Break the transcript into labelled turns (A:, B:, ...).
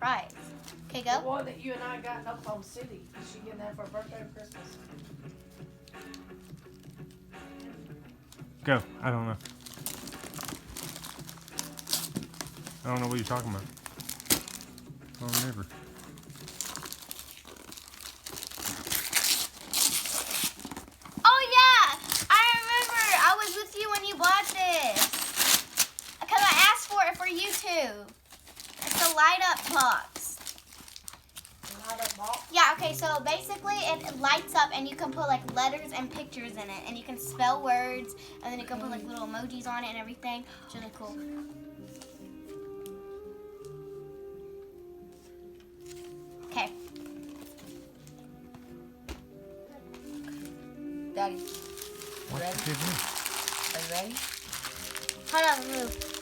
A: surprise. Okay,
B: The
A: go.
B: one that you and I got in Oklahoma City. Is she getting that for her birthday or Christmas?
C: Go. I don't know. I don't know what you're talking about. I don't remember.
A: Oh yeah, I remember. I was with you when you bought this. Because I asked for it for you too. It's a light up box.
B: Light up box?
A: Yeah, okay, so basically it lights up and you can put like letters and pictures in it. And you can spell words and then you can put like little emojis on it and everything. It's really cool. Okay.
D: Daddy,
C: What's
D: ready?
C: the kid do?
D: Are you ready?
A: Hold on, move.